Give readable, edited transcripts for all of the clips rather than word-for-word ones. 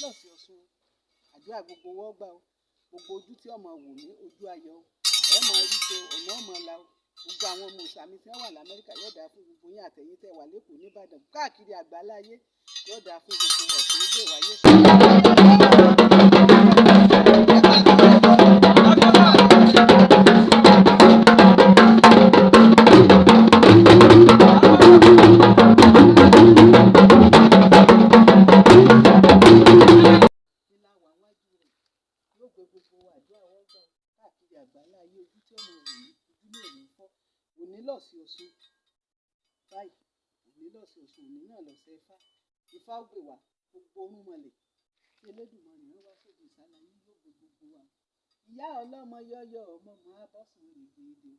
lọ̀sẹ̀ Ọ̀ṣun àdúrà gbogbo wọ́n gbà o gbogbo ojú tí ọmọ wò ní ojú ayọ̀ o ẹ máa rí ṣe ọ̀nà ọmọ la o gbogbo àwọn ọmọ òsàmì tí wọ́n wà l'Amẹ́ríkà yóò dáa fún gbogbo yín àtẹ̀yìn tẹ́ wà lẹ́kọ̀ọ́ nìbàdàn káàkiri àgbáláyé yóò dáa fún gbogbo Ọ̀ṣun gbé wáyé gbogbo àdúrà wọn gbà káàkiri àgbáńlá ayé ojú tí ọmọ wò ní ojú náà ní fọ́ òní lọ̀sẹ̀ Ọ̀ṣun báyìí òní lọ̀sẹ̀ Ọ̀ṣun òní náà lọ̀sẹ̀ Ifá ó gbè wá gbogbo orún mọlẹ̀ tí Elédùmarè rán wá sóde ìsàlàyé yóò gbé gbogbo wa ìyá ọlọ́mọ yọyọ ọmọ máa bọ́sùn règbèdè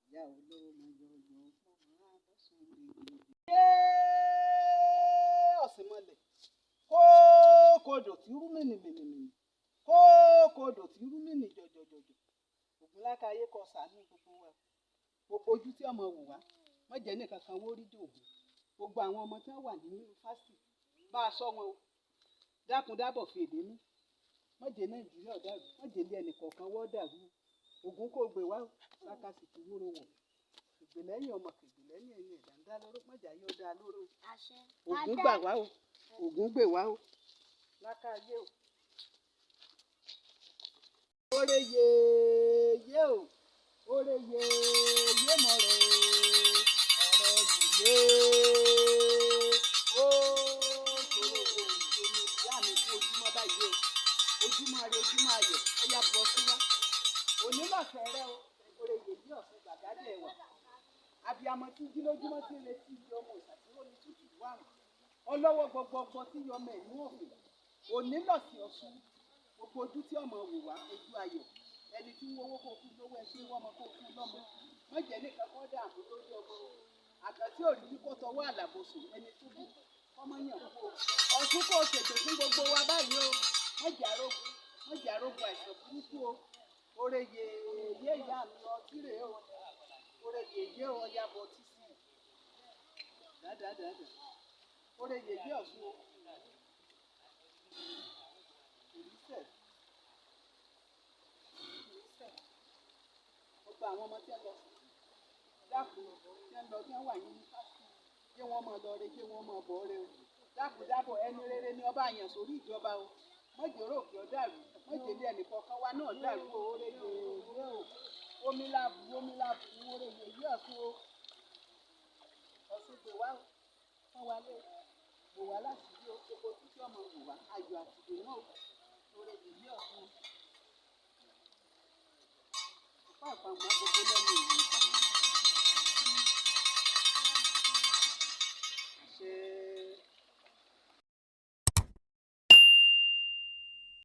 ìyá ọlọ́mọ yọyọ ọmọ máa bọ́sùn règbèdè. ọ̀sìn mọlẹ̀ kókòdò tí rú mìnìmìnìmìnì kókòdò tí rú mìnì jọjọjọjọ Ògúnlákayé kó ṣàánú gbogbo wa gbogbo ojú tí ọmọ wò wá wọn jẹ nìkan kan wó rí dòwò gbogbo àwọn ọmọ tí wọn wà ní yunifásitì bá a sọ wọn o dákun dábọ̀ fi èdè mú wọn jẹ Nàìjíríà dàrú wọn jẹ ilé ẹnìkọ̀ọ̀kan wọ́n dàrú Ògún kò gbé wá lákàsì tó wúro wọ̀ ìgbèlẹ́yìn ọmọ kìgbèlẹ́yìn ẹ̀yìn ẹ̀dá ń dá lóró mọ̀jà yóò dá lóró Ògún gbà wá o Ògún gbè wá o Lákàyé o. Ore yeye o ore yeye mọ rẹ ọ̀rọ̀ yeye o kòrò òyìnbó ìyá mi fún ojúmọ́ báyìí o ojúmọ́ rẹ ojúmọ́ ayọ̀ ọyá bọ́ sí wa onílọ̀fẹ́ rẹ o ore yeye ọ̀sán gbàgádé ẹ̀wà abiyamọ tí jí lójúmọ́ tí ń retí iye ọmọ ìsàtúrò ní tútù wàrùn ọlọ́wọ́ gbọgbọgbọ tí yọmọ ẹ̀ ní òfin onílọ̀sẹ̀ Ọ̀ṣun gbogbo ojú tí ọmọ wò wá ojú ayọ̀ ẹni tí ń wọ́wọ́ kó fún lówó ẹ ṣé wọ́n mọ kó fún lọ́mọ wọ́n jẹ́ nìkan kọ́ dààmú lórí ọmọ àgbà tí ò rí bí kò tọwọ́ àlàbòsò ẹni tó bí ọmọ yàn kó Ọ̀ṣun kò ṣètò fún gbogbo wa báyìí o wọ́n jẹ́ arógun àìsàn burúkú o ore yeye ìyá mi ọtí rèé o ore yeye ọya bọ tí sí dáadáa ore yeye Ọ̀ṣun o. Gbogbo àwọn ọmọ tí ń lọ dákun tí ń lọ tí wọ́n wà ní yunifásitì kí wọ́n mọ̀ lọ rẹ kí wọ́n mọ̀ bọ̀ rẹ o dákun dábọ̀ ẹni rere ni ọba àyàn sórí ìjọba o mọ̀jẹ̀rọ̀ òkè ọ dàrú mọ̀jẹ̀lẹ̀ ẹnìkọ̀ọ̀kan wa náà dàrú o oore yeye o omi làbù oore yeye Ọ̀ṣun o Ọ̀ṣun gbè wá o wọ́n wá lé gbò wá láti bí o gbogbo títí ọmọ wò wá ayọ̀ àtìgbè náà o oore yeye Ọ̀ṣun. Àpamọ́ gbogbo lẹ́nu